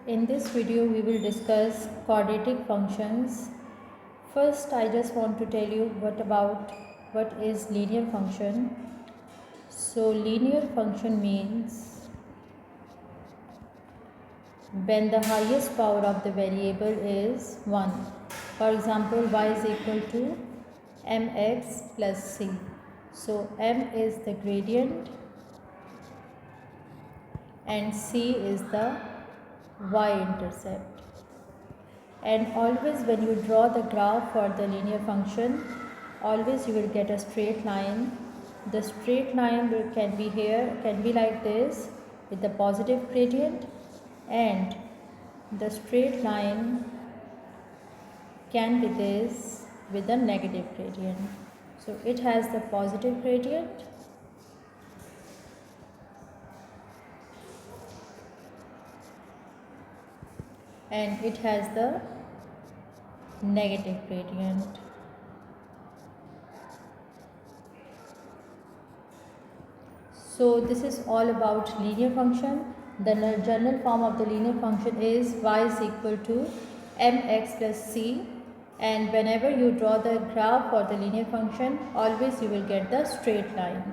In this video, we will discuss quadratic functions. First, I just want to tell you what is linear function. So, linear function means when the highest power of the variable is 1. For example, y is equal to mx plus c. So, m is the gradient and c is the y-intercept. And always when you draw the graph for the linear function, always you will get a straight line. The straight line can be like this with the positive gradient, and the straight line can be this with the negative gradient. So it has the positive gradient and it has the negative gradient. So this is all about linear function. The general form of the linear function is y is equal to mx plus c, and whenever you draw the graph for the linear function, always you will get the straight line.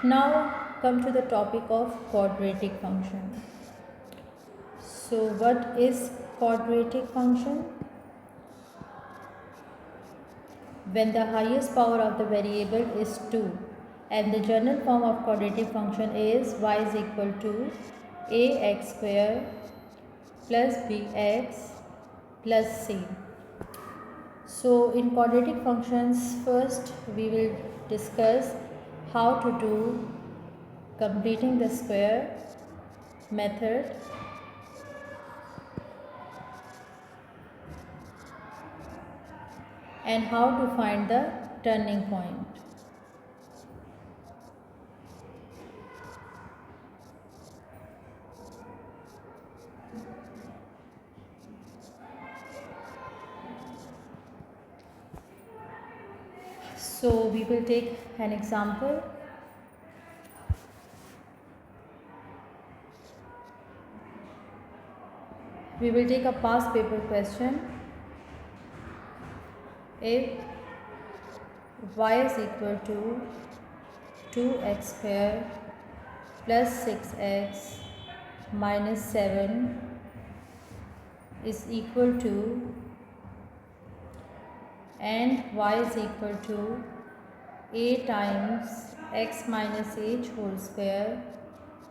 Now come to the topic of quadratic function. So what is quadratic function? When the highest power of the variable is 2, and the general form of quadratic function is y is equal to ax square plus bx plus c. So in quadratic functions, first we will discuss how to do completing the square method, and how to find the turning point. So we will take an example. We will take a past paper question. If y is equal to 2x square plus 6x minus 7 is equal to, and y is equal to a times x minus h whole square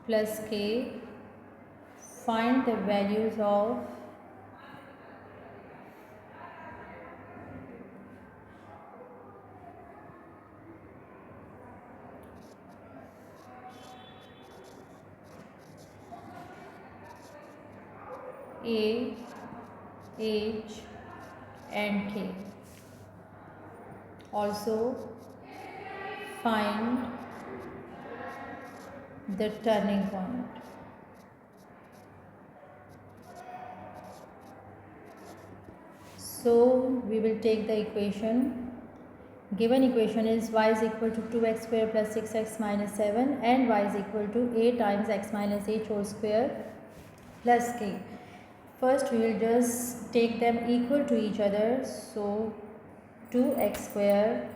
plus k, find the values of a, h and k. Also find the turning point. So we will take the equation. Given equation is y is equal to 2x square plus 6x minus 7, and y is equal to a times x minus h whole square plus k. First we will just take them equal to each other. So 2x square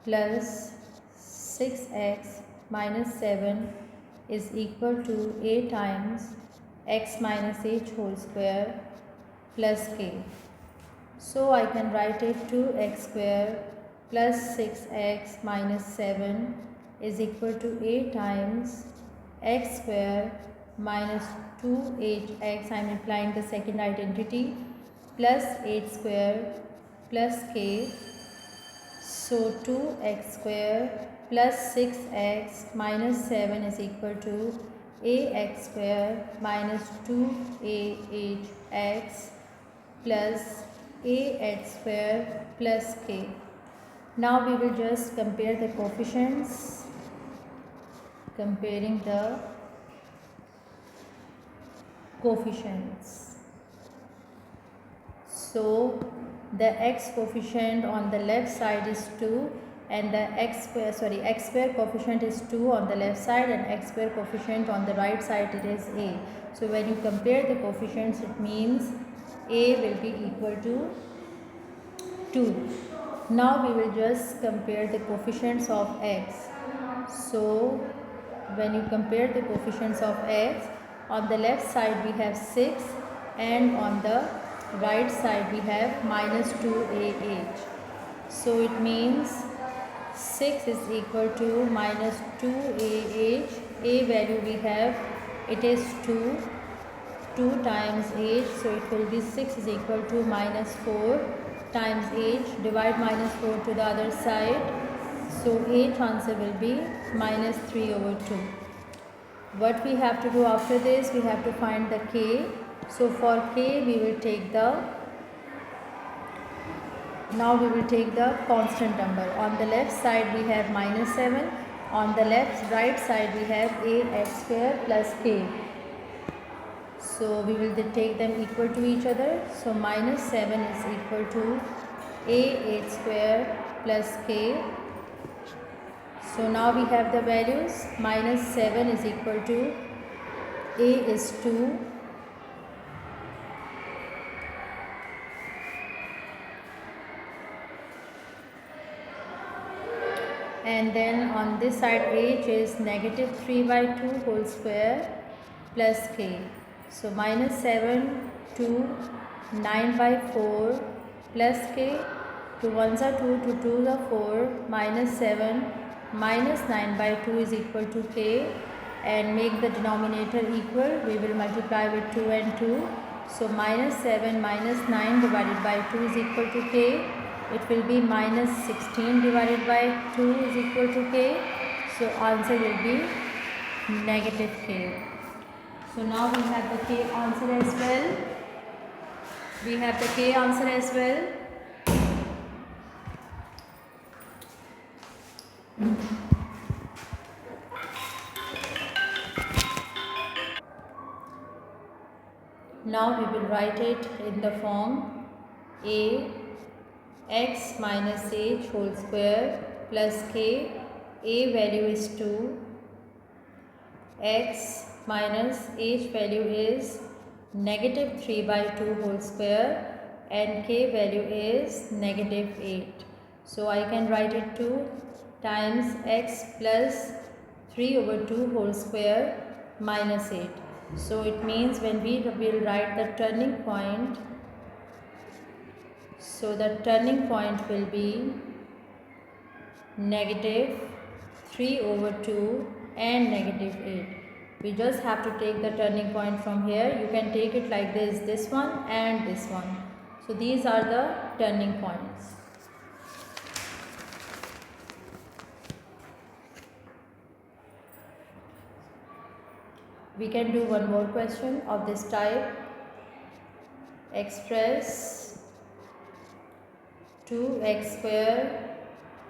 plus 6x minus 7 is equal to a times x minus h whole square plus k. So I can write it 2x square plus 6x minus 7 is equal to a times x square minus 2hx, I am applying the second identity, plus h square plus k. So 2x square plus 6x minus 7 is equal to ax square minus 2ahx plus ah square plus k. Now we will just compare the coefficients, comparing the coefficients. So the x coefficient on the left side is 2 and the x square coefficient is 2 on the left side and x square coefficient on the right side it is a. So when you compare the coefficients, it means a will be equal to 2. Now we will just compare the coefficients of x. So when you compare the coefficients of x, on the left side we have 6 and on the right side we have minus 2ah. So it means 6 is equal to minus 2ah. A value we have, it is 2 times h, so it will be 6 is equal to minus 4 times h. Divide minus 4 to the other side, so h answer will be minus 3 over 2. What we have to do after this, we have to find the k. So for k we will take the, now we will take the constant number. On the left side we have minus 7, on the right side we have ax square plus k. So we will take them equal to each other. So minus 7 is equal to a8 square plus k. So now we have the values. Minus 7 is equal to a is 2, and then on this side h is negative 3 by 2 whole square plus k. So minus 7 to 9 by 4 plus k. 2 ones are 2, 2 twos are 4, minus 7 minus 9 by 2 is equal to k, and make the denominator equal. We will multiply with 2 and 2. So minus 7 minus 9 divided by 2 is equal to k. It will be minus 16 divided by 2 is equal to k. So answer will be negative k. So now we have the k answer as well. We have the k answer as well. Now we will write it in the form a x minus h whole square plus k. A value is 2, x minus h value is negative 3 by 2 whole square, and k value is negative 8. So I can write it 2 times x plus 3 over 2 whole square minus 8. So it means when we will write the turning point, so the turning point will be negative 3 over 2 and negative 8. We just have to take the turning point from here. You can take it like this one and this one. So these are the turning points. We can do one more question of this type. Express 2x square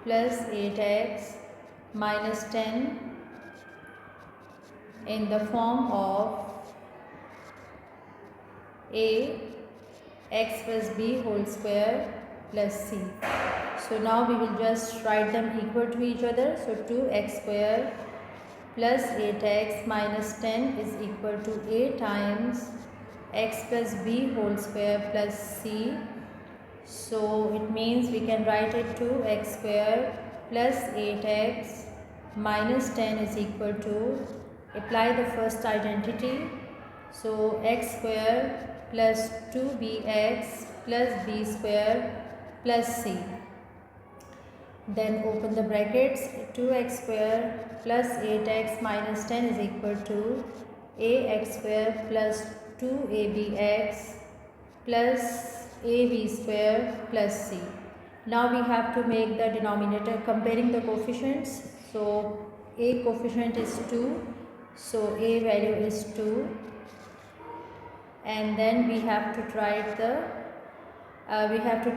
plus 8x minus 10 in the form of a x plus b whole square plus c. So now we will just write them equal to each other. So 2x square plus 8x minus 10 is equal to a times x plus b whole square plus c. So it means we can write it 2x square plus 8x minus 10 is equal to, apply the first identity. So x square plus 2bx plus b square plus c. Then open the brackets. 2x square plus 8x minus 10 is equal to ax square plus 2abx plus ab square plus c. Now we have to make the denominator comparing the coefficients. So a coefficient is 2, so a value is 2, and then we have to write the we have to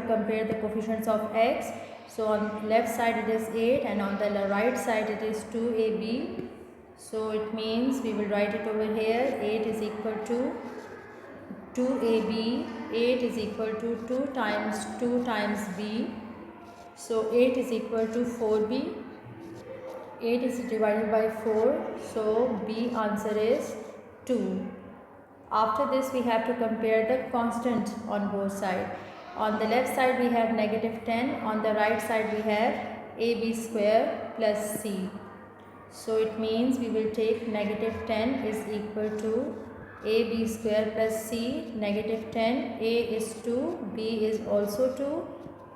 compare the coefficients of x. So on left side it is 8 and on the right side it is 2ab. So it means we will write it over here. 8 is equal to 2ab. 8 is equal to 2 times b So 8 is equal to 4b. 8 is divided by 4, so B answer is 2. After this we have to compare the constant on both sides. On the left side we have negative 10, on the right side we have AB square plus C. So it means we will take negative 10 is equal to AB square plus C. Negative 10, A is 2, B is also 2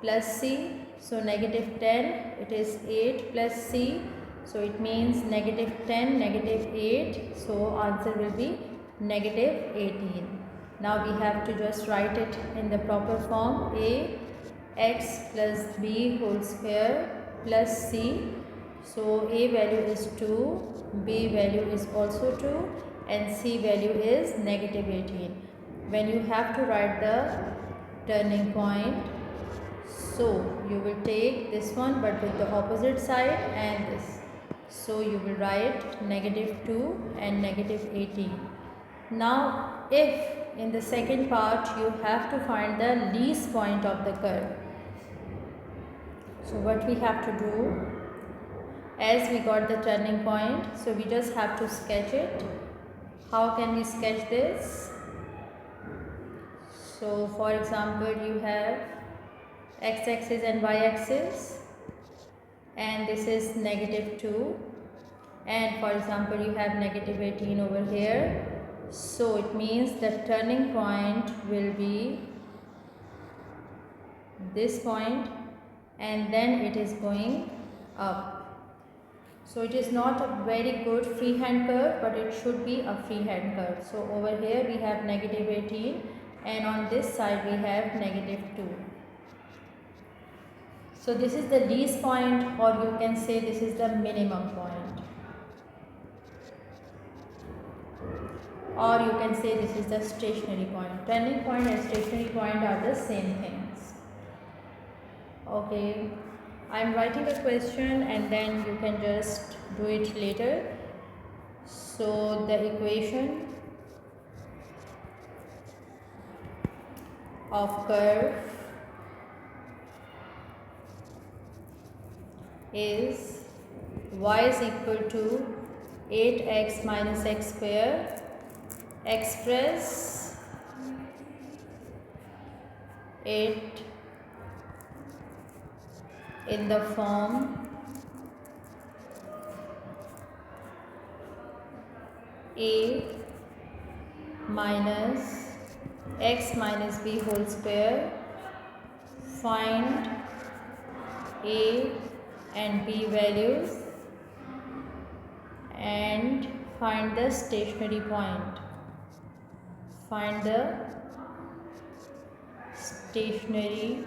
plus C. So negative 10, it is 8 plus C. So it means negative 10, negative 8. So answer will be negative 18. Now we have to just write it in the proper form. A x plus b whole square plus c. So a value is 2, b value is also 2 and c value is negative 18. When you have to write the turning point, so you will take this one but with the opposite side and this. So you will write negative 2 and negative 18. Now if in the second part you have to find the least point of the curve. So what we have to do, as we got the turning point, so we just have to sketch it. How can we sketch this? So for example, you have x-axis and y-axis and this is negative 2 and for example you have negative 18 over here. So it means the turning point will be this point and then it is going up. So it is not a very good freehand curve, but it should be a freehand curve. So over here we have negative 18 and on this side we have negative 2. So this is the least point, or you can say this is the minimum point. Or you can say this is the stationary point. Turning point and stationary point are the same things. Okay, I am writing a question and then you can just do it later. So the equation of curve is y is equal to 8x minus x square. Express it in the form a minus x minus b whole square. Find a and b values and find the stationary point. Find the stationary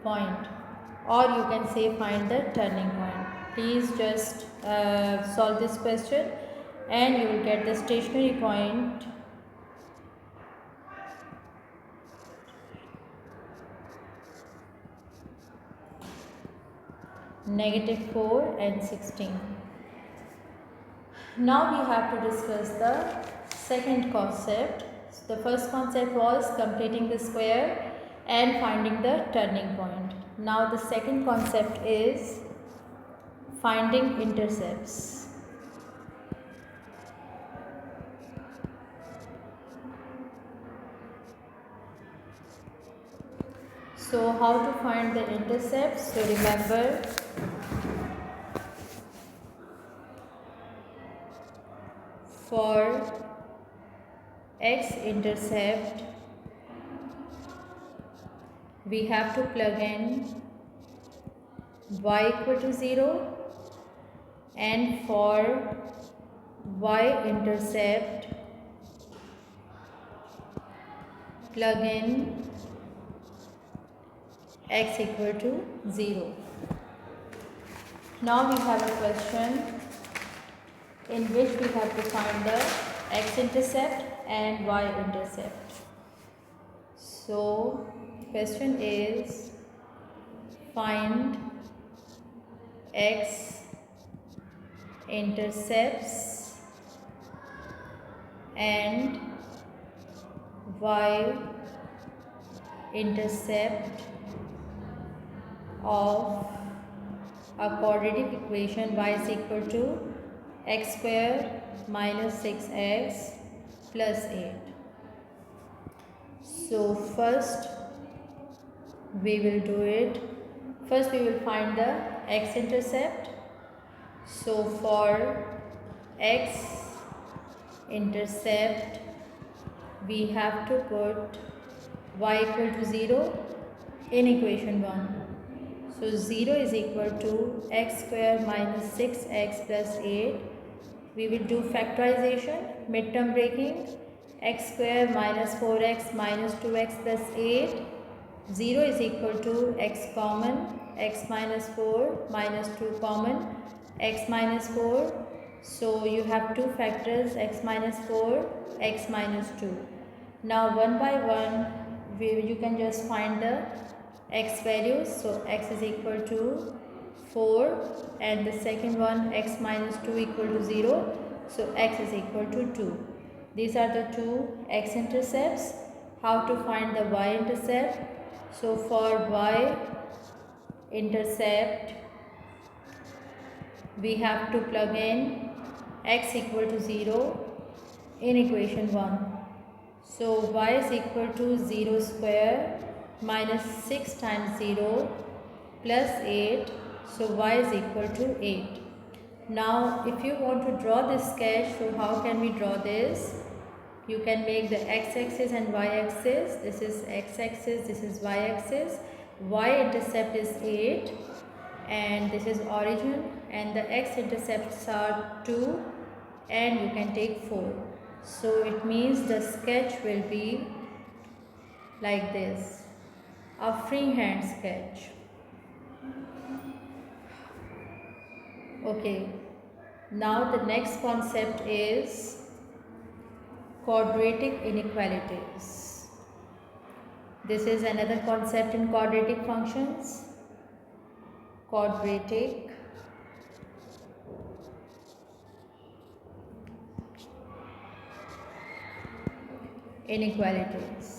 point, or you can say find the turning point. Please just solve this question and you will get the stationary point. Negative 4 and 16. Now we have to discuss the second concept. The first concept was completing the square and finding the turning point. Now the second concept is finding intercepts. So how to find the intercepts? So remember, for x-intercept we have to plug in y equal to 0 and for y-intercept plug in x equal to 0. Now we have a question in which we have to find the x-intercept and y-intercept. So question is find x-intercepts and y-intercept of a quadratic equation y is equal to x square minus 6x plus 8. So first we will do it. First we will find the x-intercept. So for x-intercept we have to put y equal to 0 in equation 1. So 0 is equal to x square minus 6x plus 8. We will do factorization, midterm breaking. X square minus 4x minus 2x plus 8. 0 is equal to x common, x minus 4 minus 2 common, x minus 4. So you have two factors, x minus 4, x minus 2. Now one by one you can just find the x values. So x is equal to 4 and the second one x minus 2 equal to 0. So x is equal to 2. These are the two x-intercepts. How to find the y-intercept? So for y-intercept we have to plug in x equal to 0 in equation 1. So y is equal to 0 square minus 6 times 0 plus 8. So y is equal to 8. Now if you want to draw this sketch, so how can we draw this? You can make the x-axis and y-axis. This is x-axis, this is y-axis. Y-intercept is 8 and this is origin, and the x-intercepts are 2 and you can take 4. So it means the sketch will be like this, a freehand sketch. Okay, now the next concept is quadratic inequalities. This is another concept in quadratic functions. Quadratic inequalities.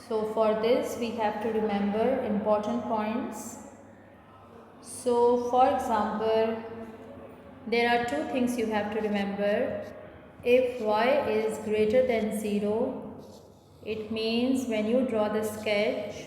So for this we have to remember important points. So for example, there are two things you have to remember. If y is greater than 0, it means when you draw the sketch,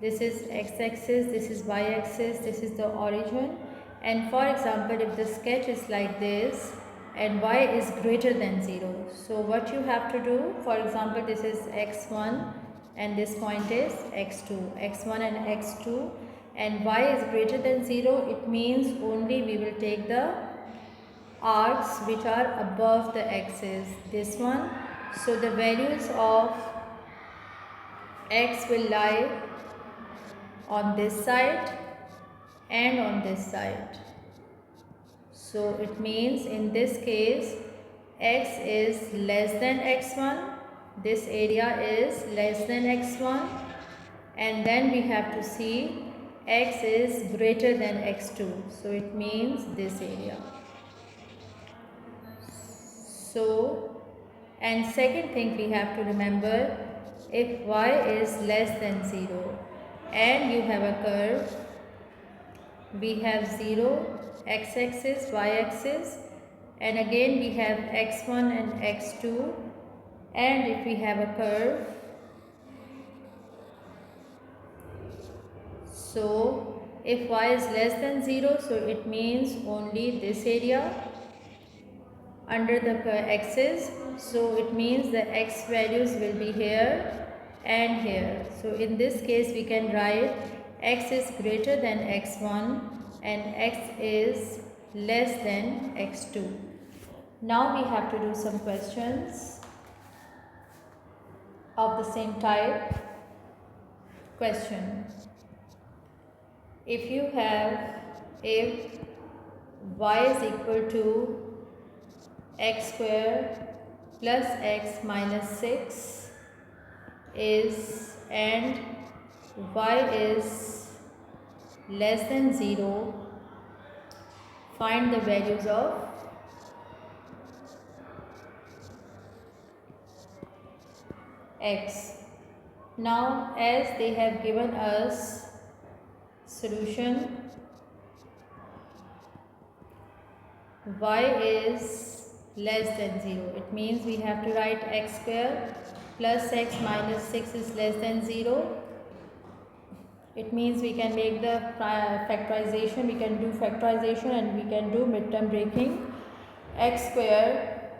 this is x-axis, this is y-axis, this is the origin. And for example, if the sketch is like this and y is greater than 0, so what you have to do, for example, this is x1 and this point is x2, x1 and x2, and y is greater than 0, it means only we will take the arcs which are above the axis, this one. So the values of x will lie on this side and on this side. So it means in this case x is less than x1, this area is less than x1, and then we have to see x is greater than x2, so it means this area. So, and second thing we have to remember, if y is less than 0 and you have a curve, we have 0 x-axis, y-axis, and again we have x1 and x2, and if we have a curve, so if y is less than 0, so it means only this area under the axis, so it means the x values will be here and here. So in this case we can write x is greater than x1 and x is less than x2. Now we have to do some questions of the same type. Question: if you have, if y is equal to x square plus x minus 6 is, and y is less than 0, find the values of x. Now as they have given us solution y is less than 0, it means we have to write x square plus x minus 6 is less than 0. It means we can make the factorization, we can do factorization and we can do midterm breaking. X square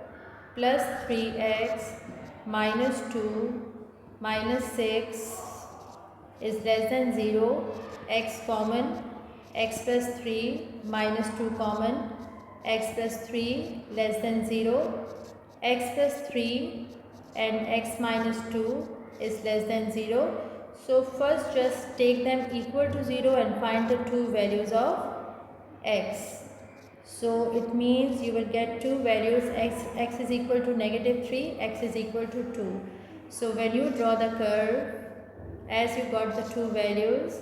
plus 3x minus 2 minus 6 is less than 0. X common, x plus 3 minus 2 common, x plus 3 less than 0. X plus 3 and x minus 2 is less than 0. So first just take them equal to 0 and find the two values of x. So it means you will get two values, x is equal to negative 3, x is equal to 2. So when you draw the curve, as you got the two values,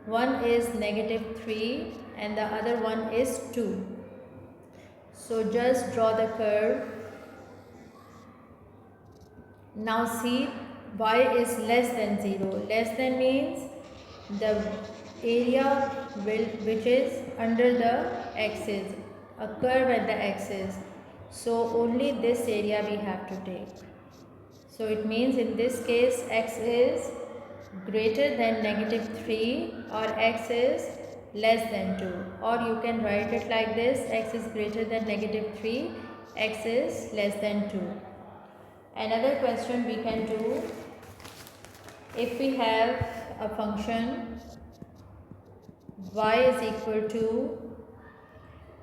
one is negative 3 and the other one is 2. So just draw the curve. Now see, y is less than 0. Less than means the area which is under the axis, a curve at the axis. So only this area we have to take. So it means in this case x is greater than negative 3 or x is less than 2, or you can write it like this: x is greater than negative 3, x is less than 2. Another question we can do, if we have a function y is equal to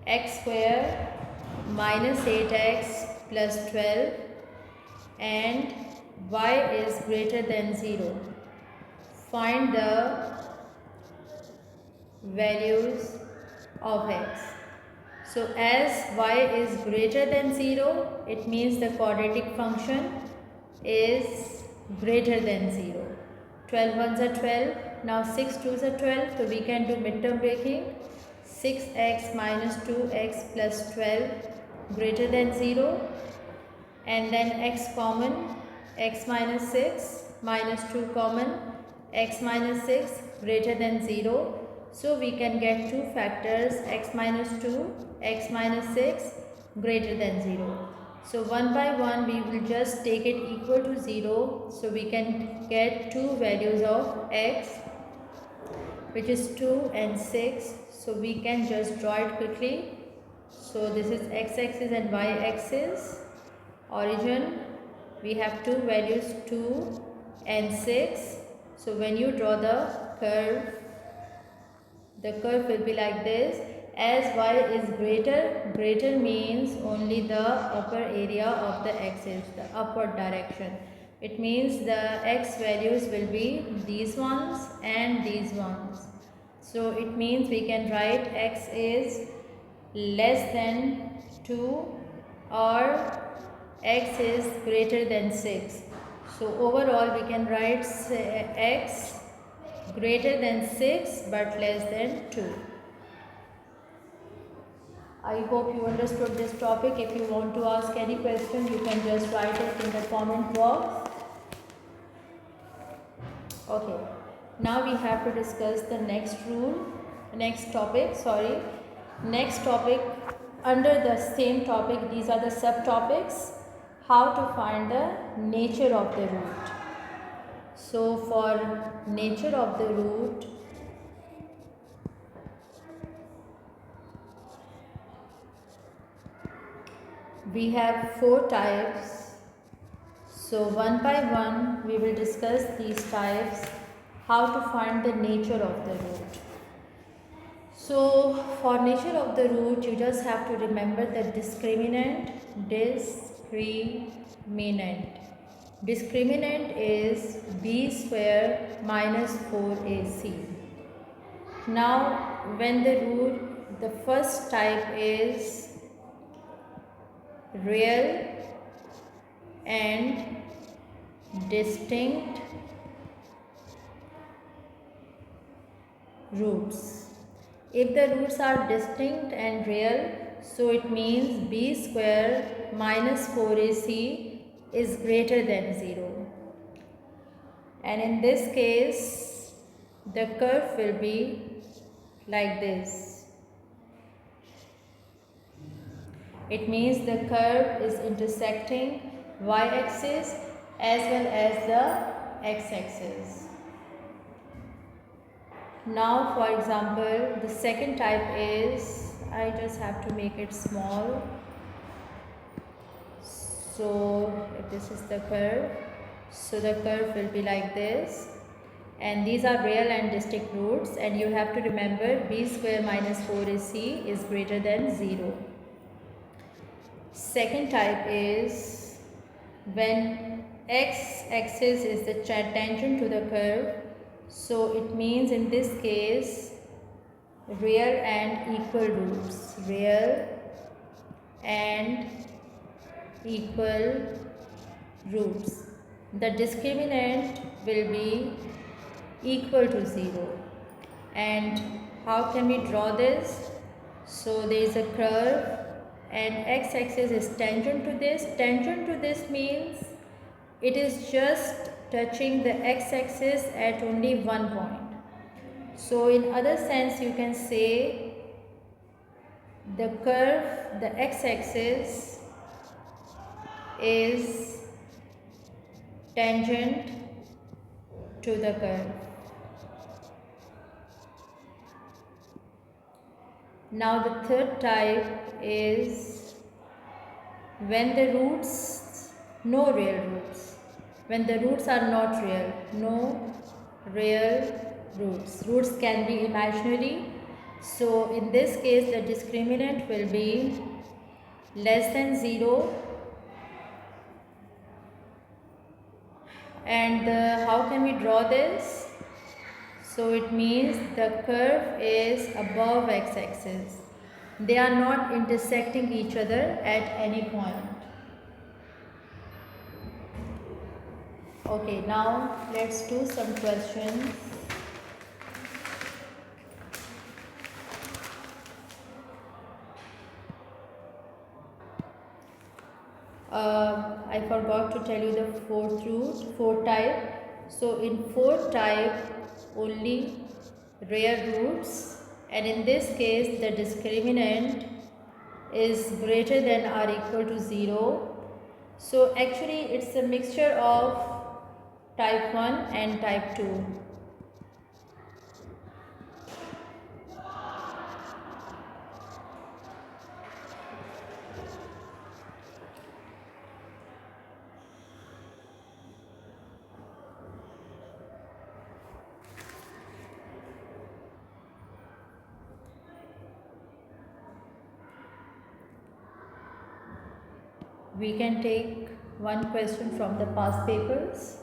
x square minus 8x plus 12 and y is greater than 0. Find the values of x. So as y is greater than 0, it means the quadratic function is greater than 0. 12 ones are 12. Now 6 2s are 12. So we can do midterm breaking. 6x minus 2x plus 12 greater than 0. And then x common, x minus 6 minus 2 common, x minus 6 greater than 0. So we can get two factors, x minus 2, x minus 6 greater than 0. So one by one we will just take it equal to 0. So we can get two values of x, which is 2 and 6. So we can just draw it quickly. So this is x-axis and y-axis. Origin, we have two values 2 and 6. So when you draw the curve will be like this. As y is greater means only the upper area of the axis, the upward direction. It means the x values will be these ones and these ones. So it means we can write x is less than 2 or x is greater than 6. So overall we can write x greater than 6 but less than 2. I hope you understood this topic. If you want to ask any question, you can just write it in the comment box. Okay, now we have to discuss the next topic under the same topic. These are the subtopics. How to find the nature of the root. So for nature of the root, we have 4 types. So one by one we will discuss these types, how to find the nature of the root. So for nature of the root, you just have to remember the discriminant. Discriminant is b square minus 4ac. Now when the root, the first type is real and distinct roots. If the roots are distinct and real, so it means b square minus 4ac is greater than 0. and in this case the curve will be like this. It means the curve is intersecting y-axis as well as the x-axis. Now for example, the second type is, I just have to make it small. So if this is the curve, so the curve will be like this, and these are real and distinct roots, and you have to remember b square minus 4ac is greater than 0. Second type is when x-axis is the tangent to the curve, so it means in this case real and equal roots, real and equal roots. The discriminant will be equal to 0. And how can we draw this? So there is a curve and x-axis is tangent to this. Tangent to this means it is just touching the x-axis at only one point. So in other sense you can say the curve, the x-axis is tangent to the curve. Now the third type is when the roots, no real roots, when the roots are not real, no real roots. Roots can be imaginary. So in this case the discriminant will be less than 0. And how can we draw this? So it means the curve is above x-axis. They are not intersecting each other at any point. Okay, now let's do some questions. I forgot to tell you the fourth type. So in fourth type only real roots, and in this case the discriminant is greater than or equal to 0. So actually it's a mixture of type 1 and type 2. We can take one question from the past papers.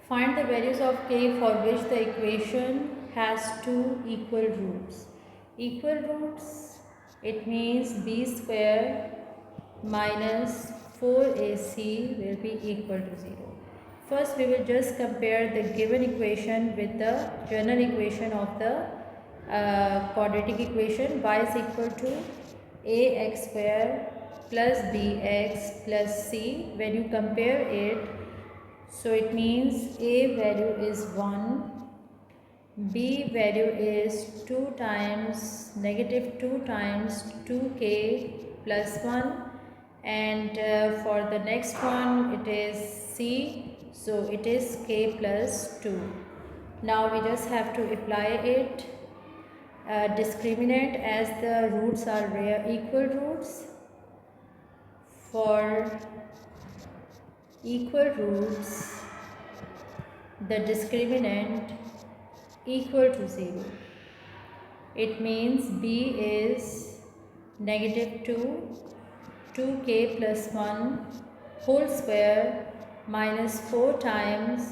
Find the values of k for which the equation has two equal roots. Equal roots, it means b square minus 4ac will be equal to 0. First we will just compare the given equation with the general equation of the quadratic equation. Y is equal to ax square plus bx plus c. When you compare it, so it means a value is 1, b value is 2 times negative 2 times 2k plus 1, and for the next one it is c, so it is k plus 2. Now we just have to apply it. Discriminant, as the roots are equal roots. For equal roots, the discriminant equal to 0. It means b is negative 2, 2k plus 1 whole square minus 4 times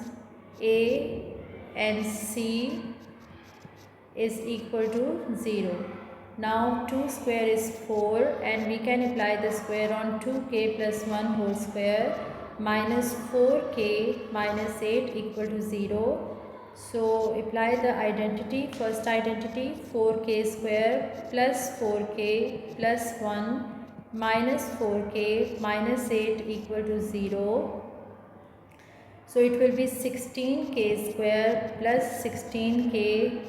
a and c is equal to 0. Now 2 square is 4, and we can apply the square on 2k plus 1 whole square minus 4k minus 8 equal to 0. So apply the identity. First identity, 4k square plus 4k plus 1 minus 4k minus 8 equal to 0. So it will be 16k square plus 16k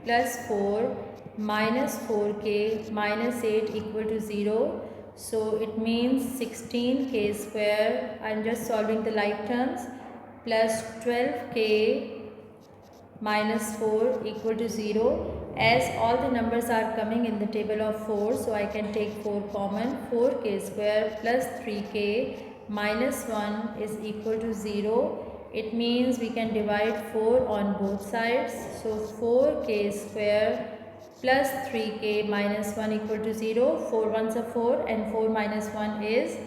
plus 4 minus 4k minus 8 equal to 0. So it means 16k square, I am just solving the like terms, plus 12k minus 4 equal to 0. As all the numbers are coming in the table of 4, so I can take 4 common. 4k square plus 3k minus 1 is equal to 0. It means we can divide 4 on both sides. So 4k square plus 3k minus 1 equal to 0. 4 ones are 4 and 4 minus 1 is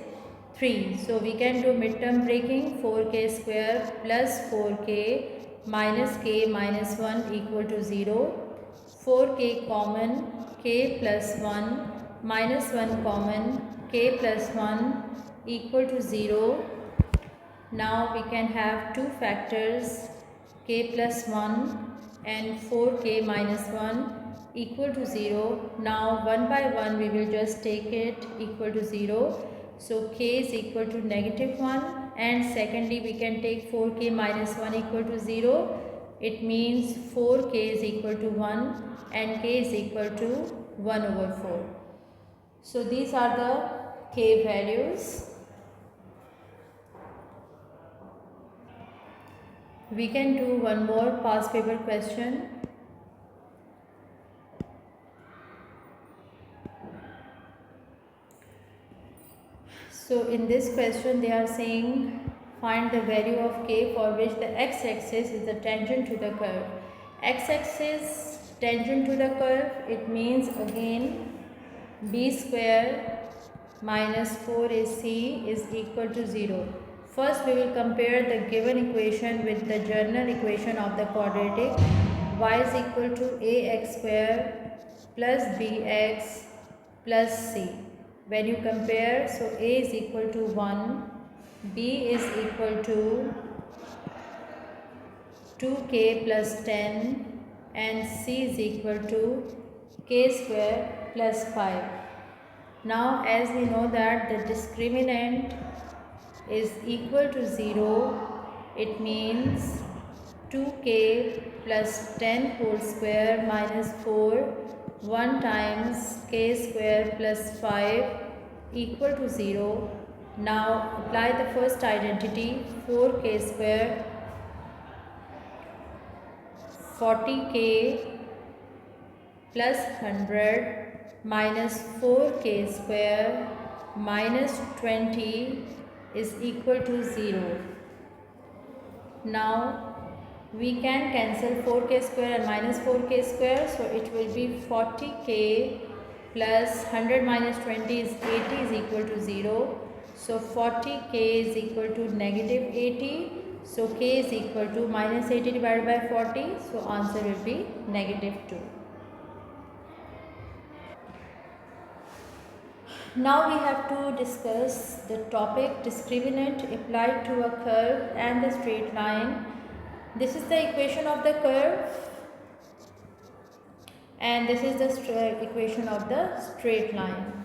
3. So we can do midterm breaking. 4k square plus 4k minus k minus 1 equal to 0. 4k common, k plus 1 minus 1 common, k plus 1 equal to 0. Now we can have two factors, k plus 1 and 4k minus 1 equal to 0. Now one by one we will just take it equal to 0. So k is equal to negative 1, and secondly we can take 4k minus 1 equal to 0. It means 4k is equal to 1 and k is equal to 1 over 4. So these are the k values. We can do one more past paper question. So in this question they are saying find the value of k for which the x-axis is the tangent to the curve. X-axis tangent to the curve, it means again b square minus 4ac is equal to 0. First we will compare the given equation with the general equation of the quadratic. Y is equal to ax square plus bx plus c. When you compare, so a is equal to 1, b is equal to 2k plus 10 and c is equal to k square plus 5. Now as we know that the discriminant is equal to 0, it means 2k plus 10 whole square minus 4 1 times k square plus 5 equal to 0. Now apply the first identity, 4k square 40k plus 100 minus 4k square minus 20 is equal to 0. Now we can cancel 4k square and minus 4k square, so it will be 40k plus 100 minus 20 is 80 is equal to 0. So 40k is equal to negative 80. So k is equal to minus 80 divided by 40. So answer will be negative 2. Now we have to discuss the topic discriminant applied to a curve and the straight line. This is the equation of the curve and this is the equation of the straight line.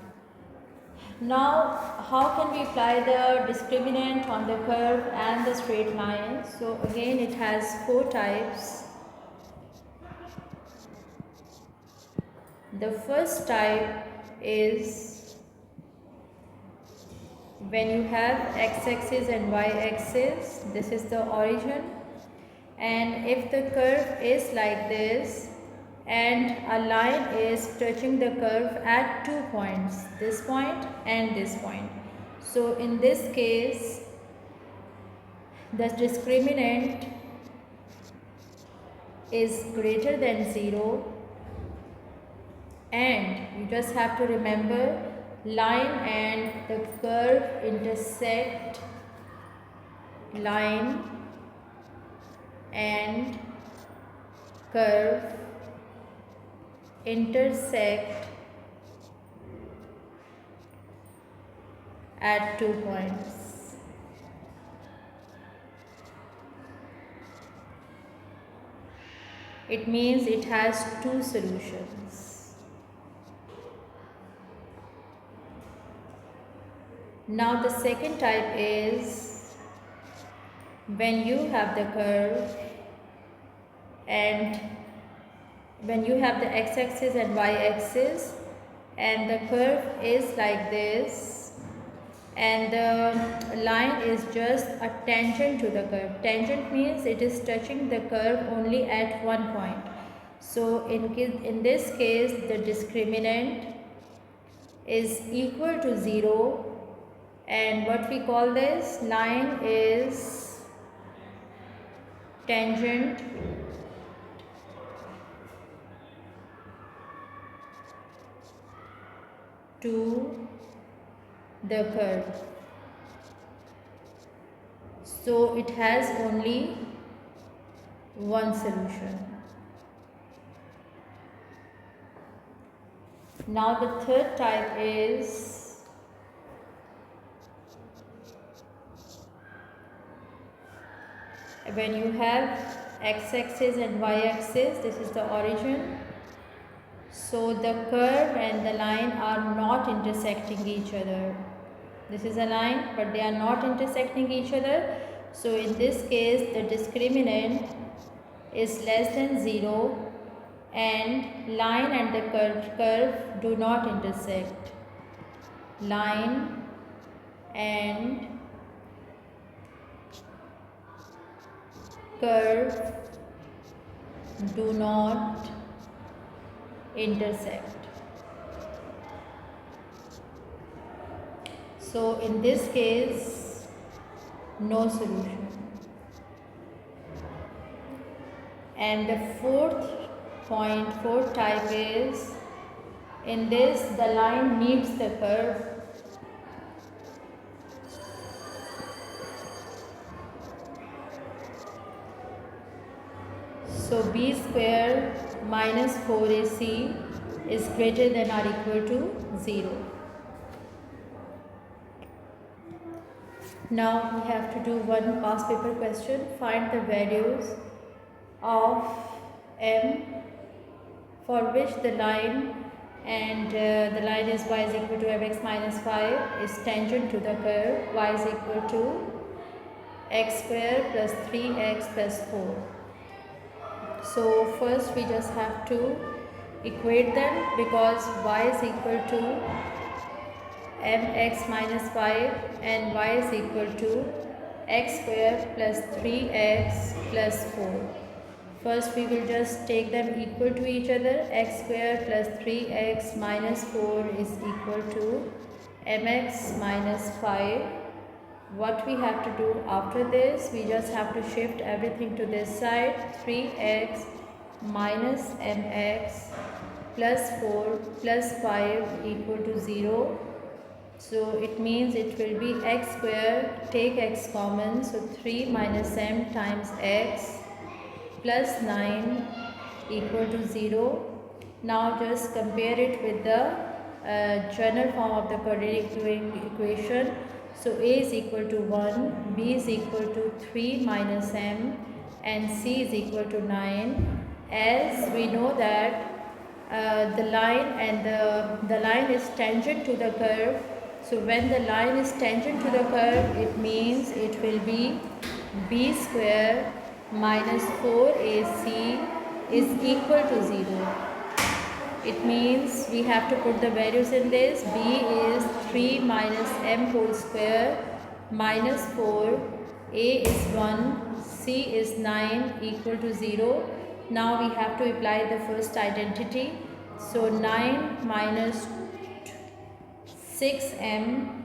Now how can we apply the discriminant on the curve and the straight line? So again it has 4 types. The first type is when you have x-axis and y-axis, this is the origin, and if the curve is like this and a line is touching the curve at 2 points, this point and this point. So in this case the discriminant is greater than 0, and you just have to remember line and the curve intersect, line and curve intersect at 2 points. It means it has two solutions. Now the second type is when you have the curve and when you have the x-axis and y-axis and the curve is like this and the line is just a tangent to the curve. Tangent means it is touching the curve only at one point. So in this case the discriminant is equal to 0 and what we call this line is tangent to the curve. So it has only one solution. Now the third type is when you have x-axis and y-axis, this is the origin. So the curve and the line are not intersecting each other. This is a line but they are not intersecting each other. So in this case the discriminant is less than 0 and line and the curve do not intersect. Line and curve do not intersect. So in this case, no solution. And the fourth type is, in this the line meets the curve. So b square minus 4ac is greater than or equal to 0. Now we have to do one past paper question. Find the values of m for which the line and the line is y is equal to mx minus 5 is tangent to the curve y is equal to x square plus 3x plus 4. So first we just have to equate them because y is equal to mx minus 5 and y is equal to x square plus 3x plus 4. First we will just take them equal to each other. X square plus 3x minus 4 is equal to mx minus 5. What we have to do after this, we just have to shift everything to this side. 3x minus mx plus 4 plus 5 equal to 0. So it means it will be x square, take x common, so 3 minus m times x plus 9 equal to 0. Now just compare it with the general form of the quadratic equation. So a is equal to 1, b is equal to 3 minus m and c is equal to 9. As we know that the line and the line is tangent to the curve. So when the line is tangent to the curve, it means it will be b square minus 4ac is equal to 0. It means we have to put the values in this. B is 3 minus m whole square minus 4, a is 1, c is 9 equal to 0. Now we have to apply the first identity. So 9 minus 6m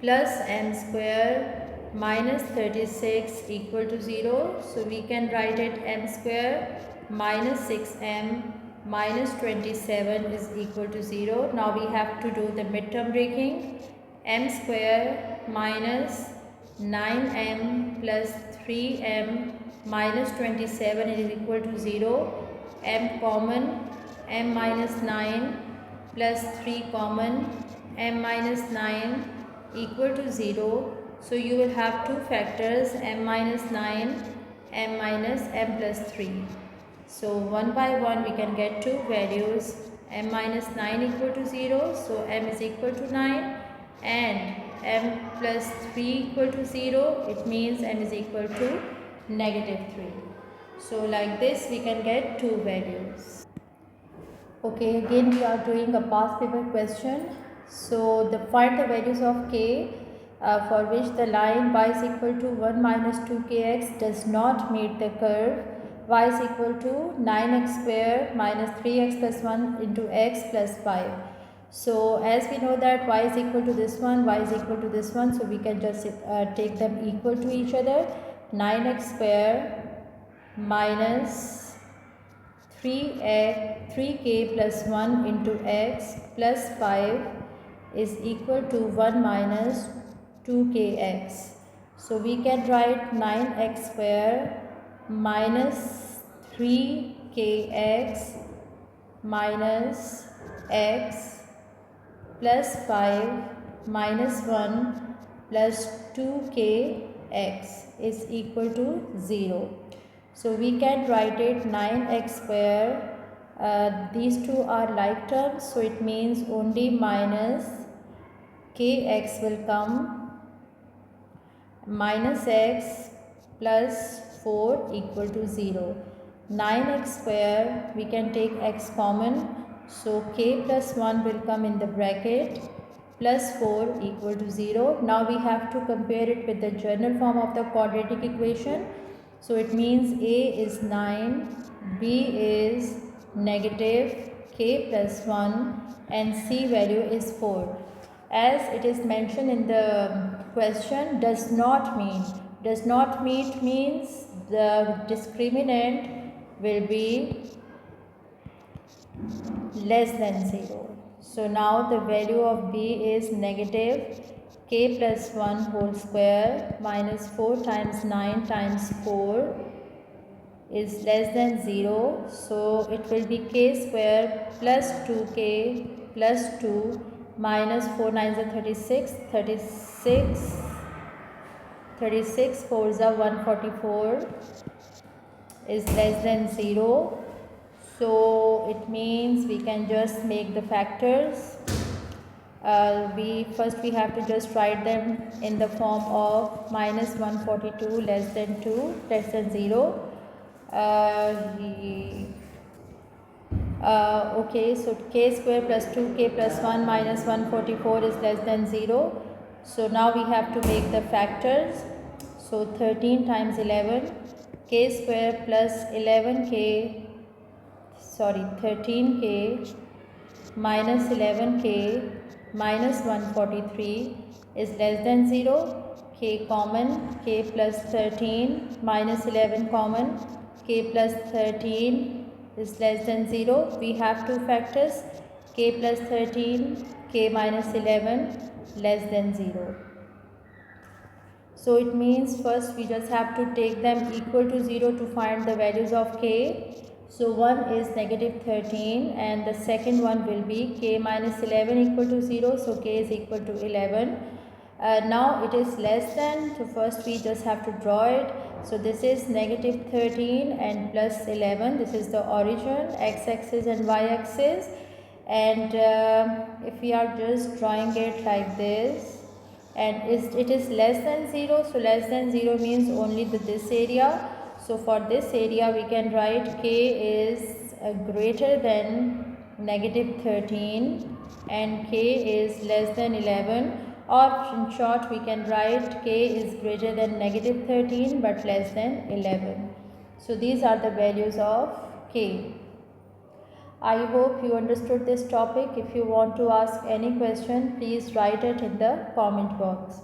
plus m square minus 36 equal to 0. So we can write it m square minus 6m minus 27 is equal to 0. Now we have to do the midterm breaking. M square minus 9m plus 3m minus 27 is equal to 0. M common, m minus 9 plus 3 common, m minus 9 equal to 0. So you will have two factors, m minus 9 m minus m plus 3. So one by one we can get two values, m minus 9 equal to 0, so m is equal to 9, and m plus 3 equal to 0, it means m is equal to negative 3. So like this we can get two values. Okay, again we are doing a past paper question. So find the values of k for which the line y is equal to 1 minus 2kx does not meet the curve y is equal to 9x square minus 3x plus 1 into x plus 5. So as we know that y is equal to this one, y is equal to this one, so we can just take them equal to each other. 9x square minus 3k plus 1 into x plus 5 is equal to 1 minus 2kx. So we can write 9x square minus 3kx minus x plus 5 minus 1 plus 2kx is equal to 0. So we can write it 9x square. These two are like terms, so it means only minus kx will come, minus x plus 4 equal to 0. 9x square, we can take x common, so k plus 1 will come in the bracket, plus 4 equal to 0. Now we have to compare it with the general form of the quadratic equation. So it means a is 9, b is negative, k plus 1, and c value is 4. As it is mentioned in the question, does not mean. Does not meet means the discriminant will be less than 0. So now the value of b is negative k plus 1 whole square minus 4 times 9 times 4 is less than 0. So it will be k square plus 2k plus 2 minus 4 9s are 36, 36 4s are 144 is less than 0. So it means we can just make the factors. We have to just write them in the form of minus 142 less than 2 less than 0. Okay, so k square plus 2k plus 1 minus 144 is less than 0. So now we have to make the factors. So 13 times 11, k square plus 13k minus 11k minus 143 is less than 0. K common, k plus 13 minus 11 common, k plus 13 is less than 0. We have two factors, k plus 13, k minus 11 less than 0. So it means first we just have to take them equal to 0 to find the values of k. So one is negative 13 and the second one will be k minus 11 equal to 0. So k is equal to 11. Now it is less than, so first we just have to draw it. So this is negative 13 and plus 11. This is the origin, x-axis and y-axis. And if we are just drawing it like this, and it is less than 0, so less than 0 means only this area. So for this area we can write k is greater than negative 13 and k is less than 11, or in short we can write k is greater than negative 13 but less than 11. So these are the values of k. I hope you understood this topic. If you want to ask any question, please write it in the comment box.